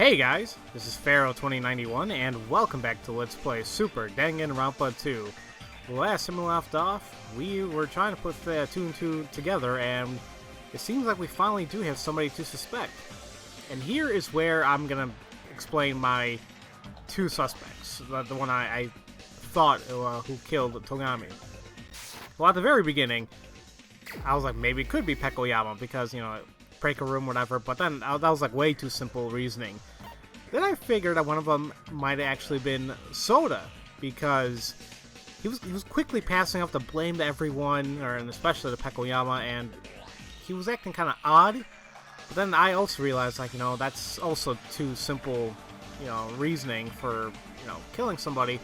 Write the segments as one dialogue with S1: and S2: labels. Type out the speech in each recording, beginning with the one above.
S1: Hey guys, this is Pharaoh 2091 and welcome back to Let's Play Super Danganronpa 2. Last time we left off, we were trying to put the two and two together and it seems like we finally do have somebody to suspect. And here is where I'm gonna explain my two suspects, the one I thought who killed Togami. Well, at the very beginning, I was like, maybe it could be Pekoyama because, you know, break a room, whatever, but then that was like way too simple reasoning. Then I figured that one of them might have actually been Soda, because he was quickly passing off the blame to everyone, and especially to Pekoyama, and he was acting kind of odd. But then I also realized, like, you know, that's also too simple, you know, reasoning for, you know, killing somebody.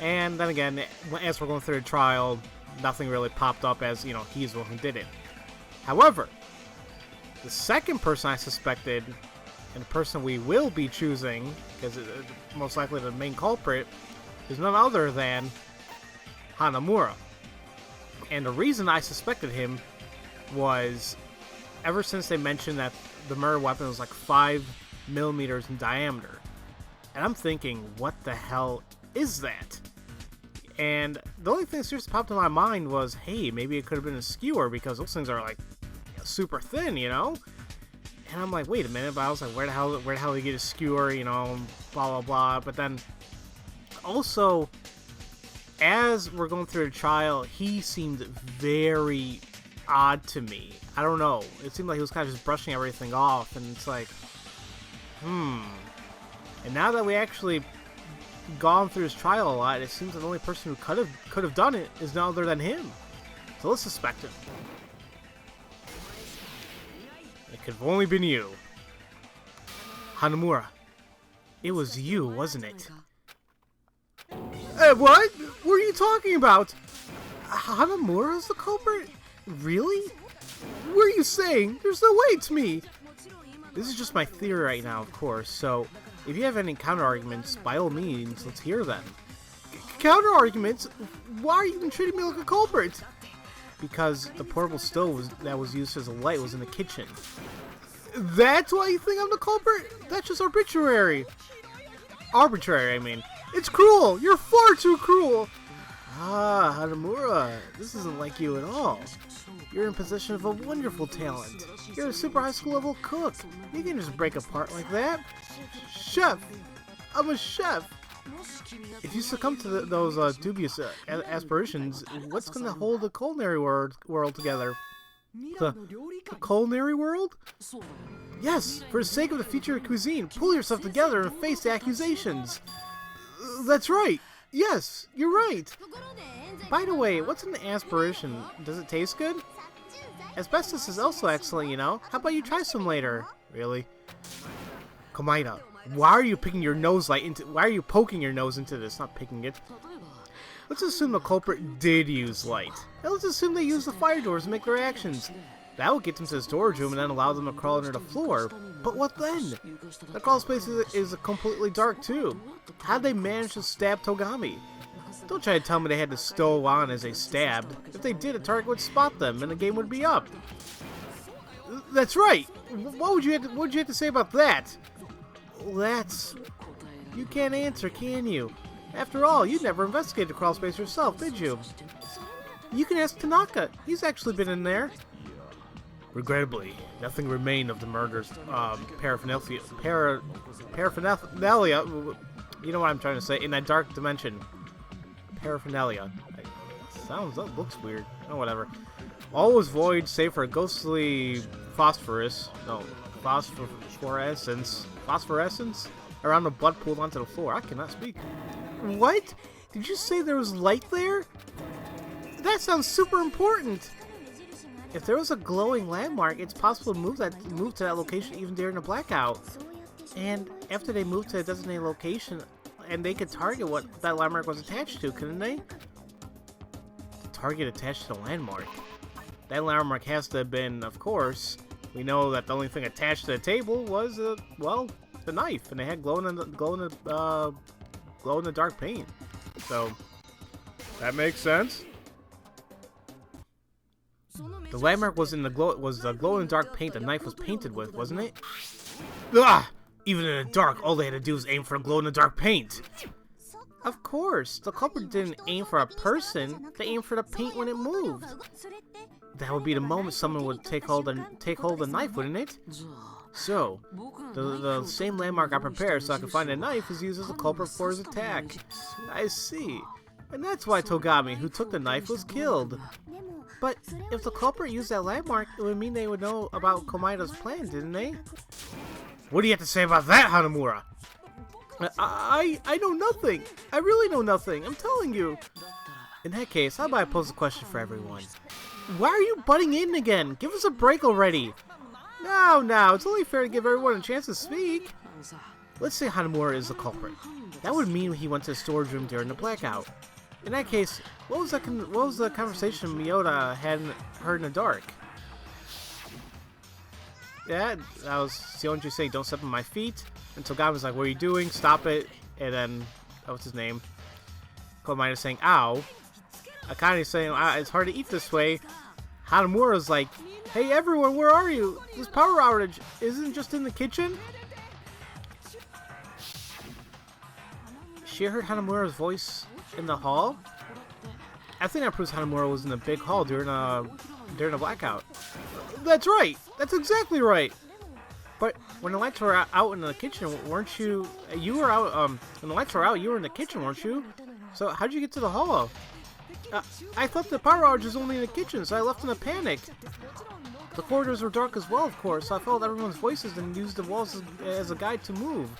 S1: And then again, as we're going through the trial, nothing really popped up as, you know, he's the one who did it. However, the second person I suspected, and the person we will be choosing, because most likely the main culprit, is none other than Hanamura. And the reason I suspected him was, ever since they mentioned that the murder weapon was like 5mm in diameter. And I'm thinking, what the hell is that? And the only thing that seriously popped in my mind was, hey, maybe it could have been a skewer, because those things are like super thin, you know? And I'm like, wait a minute, but I was like, where the hell did he get a skewer, you know, blah blah blah. But then also, as we're going through the trial, he seemed very odd to me. I don't know, it seemed like he was kind of just brushing everything off, and it's like, and now that we actually gone through his trial a lot, it seems that the only person who could have done it is none other than him. So let's suspect him. It could have only been you. Hanamura. It was you, wasn't it? What? What are you talking about? Hanamura's the culprit? Really? What are you saying? There's no way it's me! This is just my theory right now, of course, so if you have any counter-arguments, by all means, let's hear them. Counter-arguments? Why are you even treating me like a culprit? Because the portable stove that was used as a light was in the kitchen. That's why you think I'm the culprit? That's just arbitrary. Arbitrary, I mean. It's cruel! You're far too cruel! Ah, Hanamura, this isn't like you at all. You're in possession of a wonderful talent. You're a super high school level cook. You can just break apart like that. Chef! I'm a chef! If you succumb to those dubious aspirations, what's going to hold the culinary world together? The culinary world? Yes, for the sake of the future cuisine, pull yourself together and face the accusations. That's right. Yes, you're right. By the way, what's an aspiration? Does it taste good? Asbestos is also excellent, you know. How about you try some later? Really? Komaida, why are you poking your nose into this? Not picking it. Let's assume the culprit did use light. Now let's assume they used the fire doors to make their actions. That would get them to the storage room and then allow them to crawl under the floor. But what then? The crawl space is completely dark too. How'd they manage to stab Togami? Don't try to tell me they had the stove on as they stabbed. If they did, a target would spot them and the game would be up. That's right. What would you have to say about that? You can't answer, can you? After all, you never investigated the crawl space yourself, did you? You can ask Tanaka. He's actually been in there. Regrettably, nothing remained of the murder's paraphernalia. You know what I'm trying to say? In that dark dimension. Paraphernalia. That looks weird. Oh, whatever. All was void, save for a ghostly phosphorescence around the blood pooled onto the floor. I cannot speak. What? Did you say there was light there? That sounds super important. If there was a glowing landmark, it's possible to move to that location even during a blackout. And after they moved to a designated location, and they could target what that landmark was attached to, couldn't they? The target attached to the landmark. That landmark has to have been, of course. We know that the only thing attached to the table was, well, the knife, and they had glow in the dark paint. So that makes sense. The landmark was the glow in the dark paint the knife was painted with, wasn't it? Ah! Even in the dark, all they had to do was aim for a glow-in-the-dark paint. Of course, the culprit didn't aim for a person, they aimed for the paint when it moved. That would be the moment someone would take hold of the knife, wouldn't it? So, the same landmark I prepared so I could find a knife is used as a culprit for his attack. I see. And that's why Togami, who took the knife, was killed. But if the culprit used that landmark, it would mean they would know about Komaida's plan, didn't they? What do you have to say about that, Hanamura? I know nothing. I really know nothing. I'm telling you. In that case, how about I pose a question for everyone? Why are you butting in again? Give us a break already. No, it's only fair to give everyone a chance to speak. Let's say Hanamura is the culprit. That would mean he went to the storage room during the blackout. In that case, what was the conversation Miyota had heard in the dark? Yeah, that was Sionju saying, "Don't step on my feet." And Togami was like, "What are you doing? Stop it!" And then, what's his name? Komaida saying, "Ow." Akane saying, "It's hard to eat this way." Hanamura's like, "Hey everyone, where are you? This power outage isn't just in the kitchen." She heard Hanamura's voice in the hall. I think that proves Hanamura was in the big hall during a blackout. That's right. That's exactly right. But when the lights were out in the kitchen, weren't you? You were out. When the lights were out, you were in the kitchen, weren't you? So how'd you get to the hall? I thought the power outage was only in the kitchen, so I left in a panic. The corridors were dark as well, of course, so I followed everyone's voices and used the walls as a guide to move.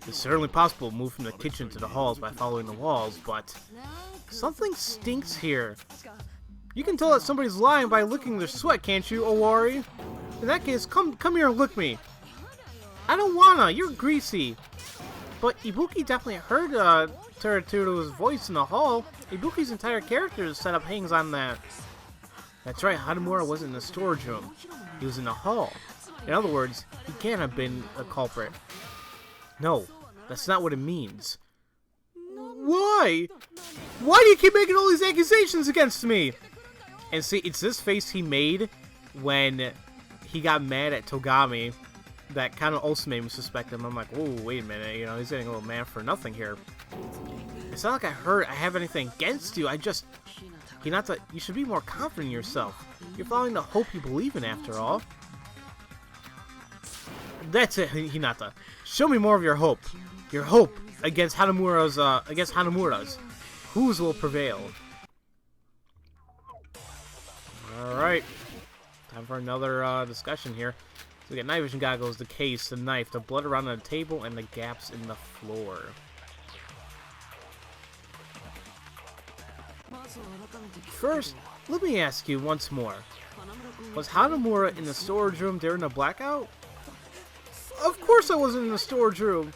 S1: It's certainly possible to move from the kitchen to the halls by following the walls, but something stinks here. You can tell that somebody's lying by licking their sweat, can't you, Owari? In that case, come here and lick me. I don't wanna, you're greasy. But Ibuki definitely heard Teruto's voice in the hall. Ibuki's entire character setup hangs on that. That's right, Hanamura wasn't in the storage room. He was in the hall. In other words, he can't have been a culprit. No, that's not what it means. Why? Why do you keep making all these accusations against me? And see, it's this face he made when he got mad at Togami that kind of also made me suspect him. I'm like, oh, wait a minute, you know, he's getting a little mad for nothing here. It's not like I have anything against you. Hinata, you should be more confident in yourself. You're following the hope you believe in, after all. That's it, Hinata. Show me more of your hope. Your hope against Hanamura's. Whose will prevail? Alright. Time for another discussion here. So we got night vision goggles, the case, the knife, the blood around the table, and the gaps in the floor. First, let me ask you once more. Was Hanamura in the storage room during the blackout? Of course I wasn't in the storage room.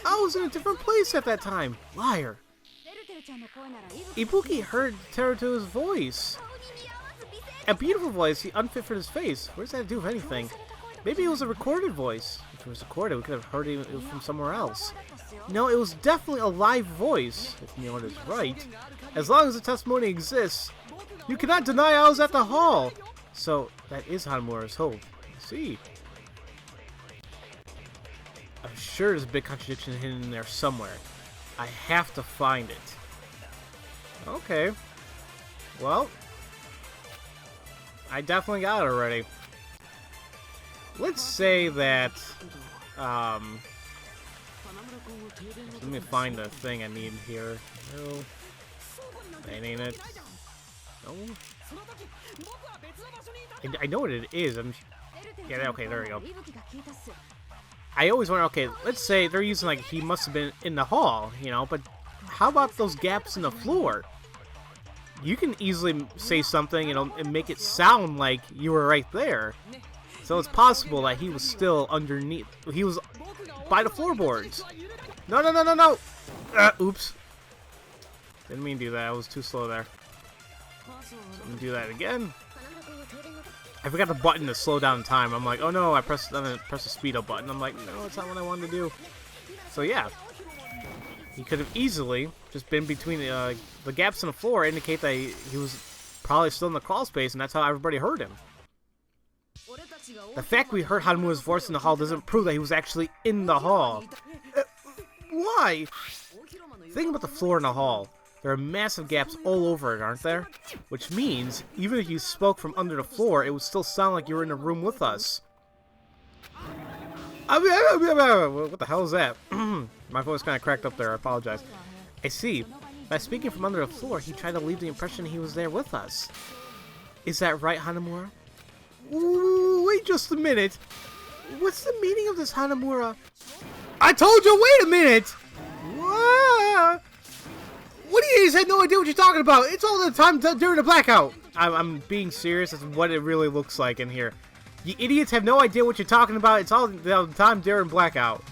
S1: I was in a different place at that time. Liar. Ibuki heard Teruto's voice. A beautiful voice, he unfit for his face. What does that do with anything? Maybe it was a recorded voice. If it was recorded, we could have heard it from somewhere else. No, it was definitely a live voice, if Miyota is right. As long as the testimony exists, you cannot deny I was at the hall. So, that is Hanamura's hope. See. I'm sure there's a big contradiction hidden in there somewhere. I have to find it. Okay. Well, I definitely got it already. Let's say that, let me find the thing I need here. No. That ain't it. No. I know what it is. Yeah, okay, there we go. I always wonder, okay, let's say they're using, like, he must have been in the hall, you know, but how about those gaps in the floor? You can easily say something, you know, and make it sound like you were right there. So it's possible that he was still underneath. He was by the floorboards. No. Oops. Didn't mean to do that. I was too slow there. So I'm gonna do that again. I forgot the button to slow down time. I'm like, oh no, I pressed the speed up button. I'm like, no, that's not what I wanted to do. So yeah. He could have easily just been between the gaps in the floor, indicate that he was probably still in the crawl space, and that's how everybody heard him. The fact we heard Hanamura's voice in the hall doesn't prove that he was actually in the hall. Why? Think about the floor in the hall. There are massive gaps all over it, aren't there? Which means, even if you spoke from under the floor, it would still sound like you were in the room with us. What the hell is that? My voice kind of cracked up there, I apologize. I see. By speaking from under the floor, he tried to leave the impression he was there with us. Is that right, Hanamura? Ooh, wait just a minute. What's the meaning of this, Hanamura? I told you, wait a minute! What? What do you had no idea what you're talking about? It's all the time during the blackout. I'm being serious. That's what it really looks like in here. You idiots have no idea what you're talking about. It's all the time during blackout.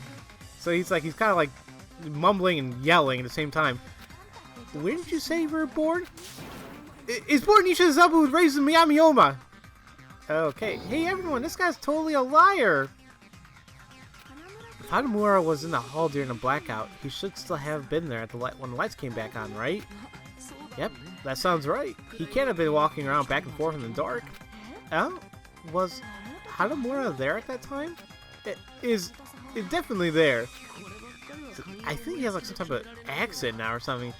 S1: So he's kind of like mumbling and yelling at the same time. When did you say you were born? It's born Nishizabu was raised in Miyamioma. Okay. Hey everyone, this guy's totally a liar. If Hanamura was in the hall during the blackout, he should still have been there at the when the lights came back on, right? Yep, that sounds right. He can't have been walking around back and forth in the dark. Oh, was Hanamura there at that time? It's definitely there. I think he has like some type of accent now or something.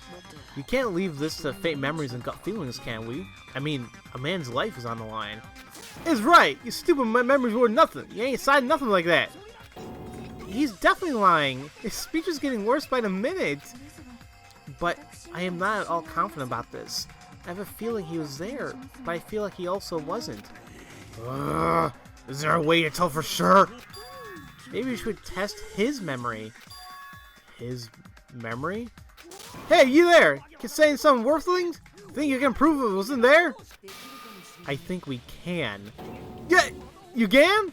S1: You can't leave this to fate memories and gut feelings, can we? I mean, a man's life is on the line. It's right! You stupid memories were nothing. You ain't signed nothing like that. He's definitely lying. His speech is getting worse by the minute. But I am not at all confident about this. I have a feeling he was there, but I feel like he also wasn't. Is there a way to tell for sure? Maybe we should test his memory. His memory? Hey, you there! You saying something worthlings? Think you can prove it wasn't there? I think we can. Yeah, you can?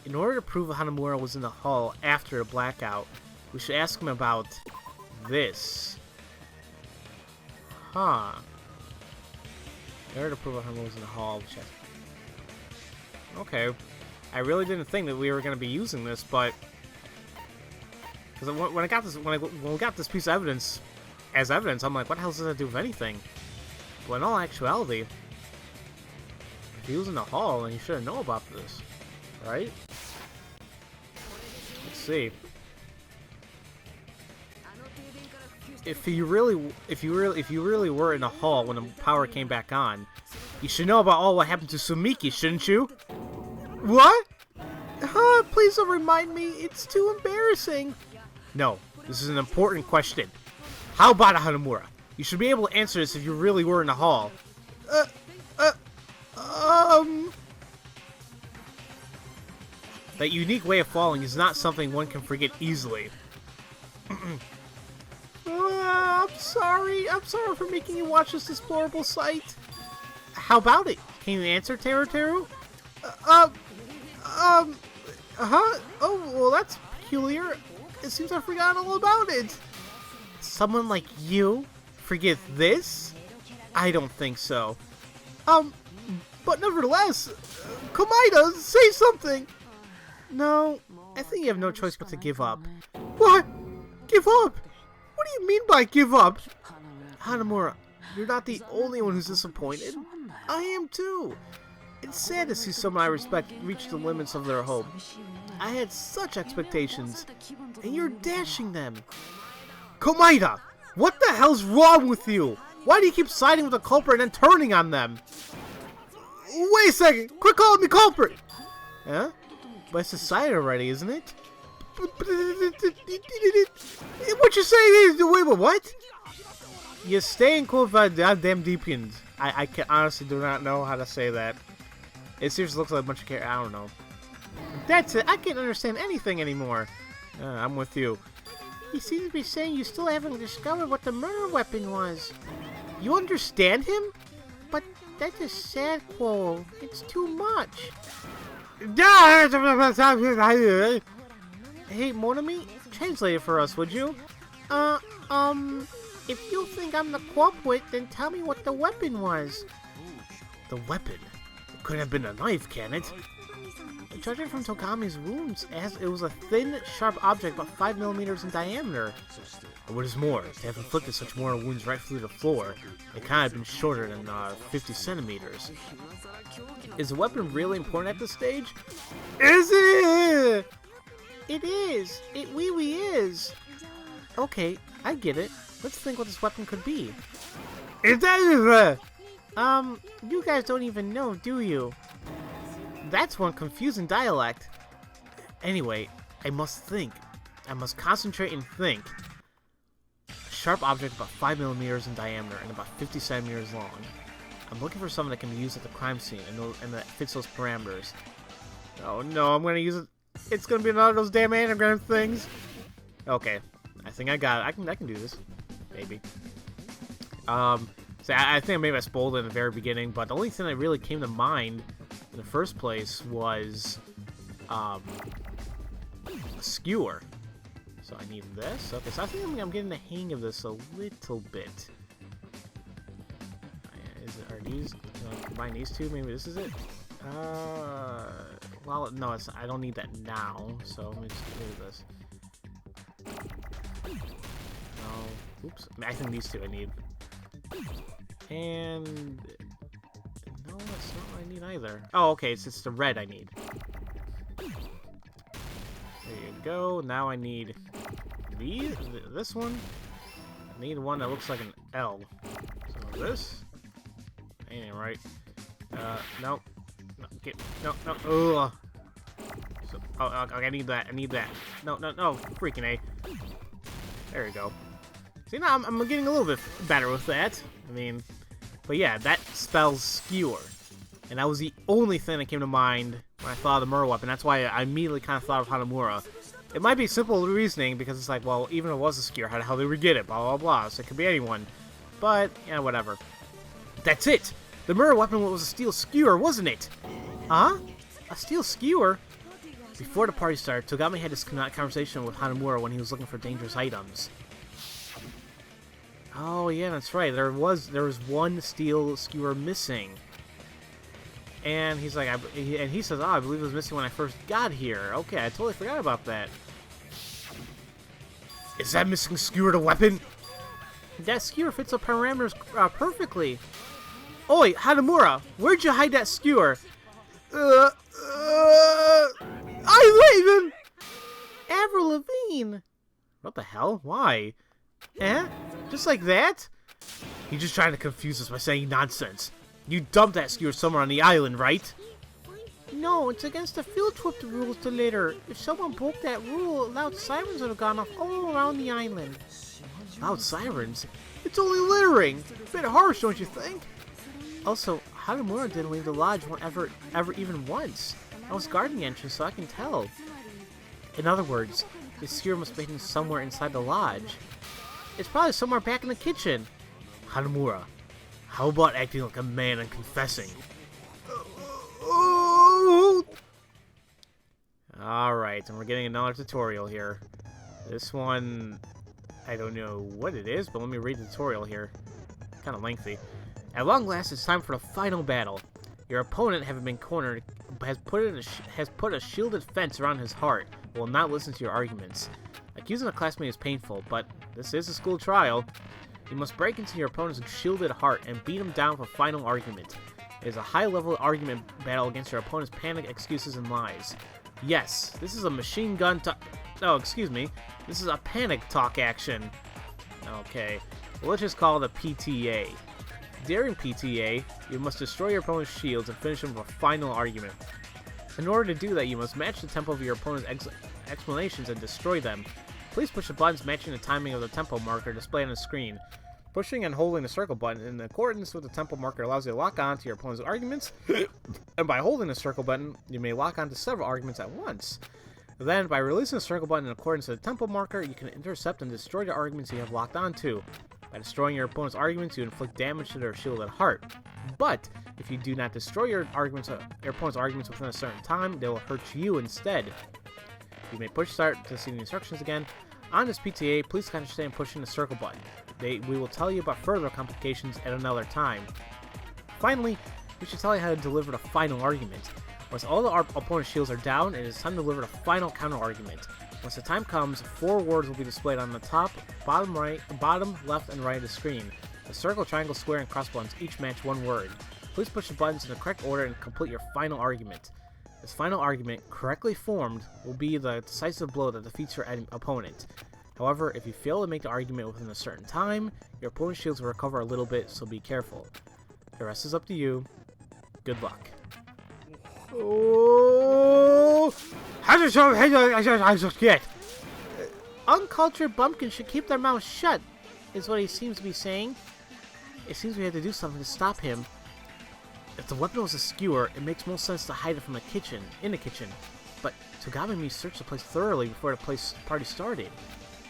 S1: In order to prove Hanamura was in the hall after the blackout, we should ask him about this. Huh. In order to prove Hanamura was in the hall, we should... Okay. I really didn't think that we were going to be using this, but... Because when we got this piece of evidence, as evidence, I'm like, what the hell does that do with anything? Well, in all actuality, if he was in the hall, then he should know about this, right? Let's see. If you really were in the hall when the power came back on, you should know about all what happened to Sumiki, shouldn't you? What? Please don't remind me. It's too embarrassing. No, this is an important question. How about Hanamura? You should be able to answer this if you really were in the hall. That unique way of falling is not something one can forget easily. I'm sorry. I'm sorry for making you watch this deplorable sight. How about it? Can you answer, Teru? Oh, well, that's peculiar. It seems I forgot all about it. Someone like you forget this? I don't think so. But nevertheless, Komaeda, say something. No, I think you have no choice but to give up. What? Give up? What do you mean by give up? Hanamura, you're not the only one who's disappointed. I am too. It's sad to see someone I respect reach the limits of their hope. I had such expectations, and you're dashing them. Komaeda, what the hell's wrong with you? Why do you keep siding with the culprit and then turning on them? Wait a second! Quit calling me culprit! Huh? But it's decided already, isn't it? What you saying is, wait, what? You're staying cool for goddamn deepened. I can honestly do not know how to say that. It seriously looks like a bunch of characters. I don't know. That's it. I can't understand anything anymore. I'm with you. You seem to be saying you still haven't discovered what the murder weapon was. You understand him? But that's a sad quote. It's too much. Hey, Monami, translate it for us, would you? If you think I'm the culprit, then tell me what the weapon was. The weapon? It couldn't have been a knife, can it? Judging from Togami's wounds, it was a thin, sharp object about 5 millimeters in diameter. And what is more, to have inflicted such mortal wounds right through the floor, it can't have been shorter than 50 centimeters. Is the weapon really important at this stage? Is it? It is. It wee is. Okay, I get it. Let's think what this weapon could be. You guys don't even know, do you? That's one confusing dialect. Anyway, I must think. I must concentrate and think. A sharp object about 5 millimeters in diameter and about 50 centimeters long. I'm looking for something that can be used at the crime scene and that fits those parameters. Oh no, I'm gonna use it. It's gonna be another of those damn anagram things. Okay, I think I got it. I can do this. Maybe. So I think maybe I spoiled it in the very beginning, but the only thing that really came to mind in the first place was a skewer. So I need this. Okay, so I think I'm getting the hang of this a little bit. Are these? Can I combine these two? Maybe this is it. Well, no, I don't need that now. So let me just get rid of this. No, oops. I think these two I need. And no, that's not what I need either. Oh, okay, it's the red I need. There you go. Now I need this one. I need one that looks like an L. So this ain't right. Nope. No. Ugh. So, oh, okay, I need that. No. Freaking A. There we go. See, now I'm getting a little bit better with that. I mean, but yeah, that spells skewer. And that was the only thing that came to mind when I thought of the murder weapon. That's why I immediately kind of thought of Hanamura. It might be simple reasoning, because it's like, well, even if it was a skewer, how the hell did we get it? Blah, blah, blah. So it could be anyone. But, yeah, whatever. That's it! The murder weapon was a steel skewer, wasn't it? Huh? A steel skewer? Before the party started, Togami had this conversation with Hanamura when he was looking for dangerous items. Oh yeah, that's right. There was one steel skewer missing, and he's like, he says, "Oh, I believe it was missing when I first got here." Okay, I totally forgot about that. Is that missing skewer the weapon? That skewer fits the parameters perfectly. Oi, Hanamura, where'd you hide that skewer? I'm leaving. Avril Lavigne. What the hell? Why? Eh? Just like that? You're just trying to confuse us by saying nonsense. You dumped that skewer somewhere on the island, right? No, it's against the field trip rules to litter. If someone broke that rule, loud sirens would have gone off all around the island. Loud sirens? It's only littering. A bit harsh, don't you think? Also, Hanamura didn't leave the lodge ever even once. I was guarding the entrance, so I can tell. In other words, the skewer must be hidden somewhere inside the lodge. It's probably somewhere back in the kitchen. Hanamura, how about acting like a man and confessing? Alright, and we're getting another tutorial here. This one, I don't know what it is, but let me read the tutorial here. Kind of lengthy. At long last, it's time for the final battle. Your opponent, having been cornered, has put a shielded fence around his heart and will not listen to your arguments. Accusing a classmate is painful, but this is a school trial. You must break into your opponent's shielded heart and beat him down for final argument. It is a high-level argument battle against your opponent's panic, excuses, and lies. Yes, this is a machine gun oh, excuse me. This is a panic talk action. Okay, well, let's just call it a PTA. During PTA, you must destroy your opponent's shields and finish him with a final argument. In order to do that, you must match the tempo of your opponent's explanations and destroy them. Please push the buttons matching the timing of the tempo marker displayed on the screen. Pushing and holding the circle button in accordance with the tempo marker allows you to lock on to your opponent's arguments, and by holding the circle button, you may lock on to several arguments at once. Then, by releasing the circle button in accordance with the tempo marker, you can intercept and destroy the arguments you have locked onto. By destroying your opponent's arguments, you inflict damage to their shielded heart. But, if you do not destroy your opponent's arguments within a certain time, they will hurt you instead. You may push start to see the instructions again. On this PTA, please understand pushing the circle button. We will tell you about further complications at another time. Finally, we should tell you how to deliver the final argument. Once all the opponent's shields are down, it is time to deliver the final counter-argument. Once the time comes, 4 words will be displayed on the top, bottom, left, and right of the screen. The circle, triangle, square, and cross buttons each match 1 word. Please push the buttons in the correct order and complete your final argument. This final argument, correctly formed, will be the decisive blow that defeats your opponent. However, if you fail to make the argument within a certain time, your opponent's shields will recover a little bit, so be careful. The rest is up to you. Good luck. Oh! Uncultured bumpkins should keep their mouths shut, is what he seems to be saying. It seems we had to do something to stop him. If the weapon was a skewer, it makes most sense to hide it from in the kitchen. But Togami and me searched the place thoroughly before the party started.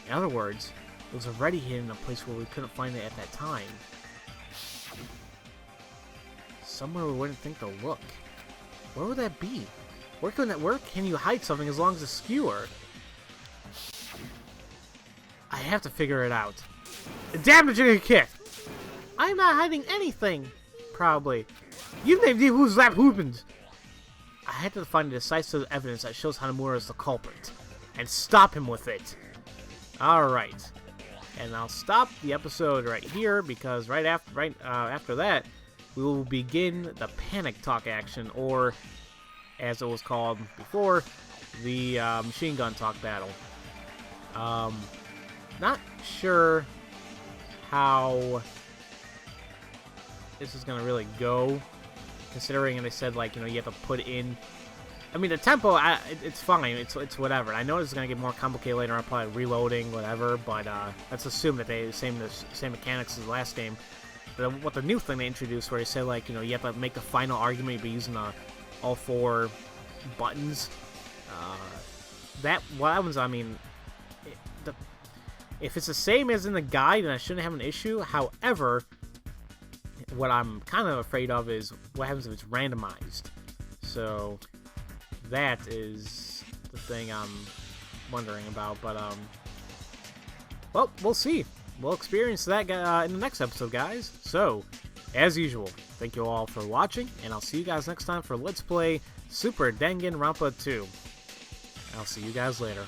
S1: In other words, it was already hidden in a place where we couldn't find it at that time. Somewhere we wouldn't think to look. Where would that be? Where can you hide something as long as a skewer? I have to figure it out. Damn it, you kick! I'm not hiding anything! Probably. You named it who's that hoopins! I had to find decisive evidence that shows Hanamura is the culprit. And stop him with it. Alright. And I'll stop the episode right here because right after that, we will begin the panic talk action, or as it was called before, the machine gun talk battle. Not sure how this is gonna really go, considering they said, like, you have to put in. I mean, the tempo, it's fine. It's whatever. I know it's gonna get more complicated later on, probably reloading, whatever. But let's assume that they the same mechanics as the last game. What the new thing they introduced, where they said, like, you have to make the final argument by using all 4 buttons. That one's, I mean, if it's the same as in the guide, then I shouldn't have an issue. However, what I'm kind of afraid of is what happens if it's randomized. So that is the thing I'm wondering about. But well, we'll see. We'll experience that in the next episode, guys. So, as usual, thank you all for watching, and I'll see you guys next time for Let's Play Super Danganronpa 2. I'll see you guys later.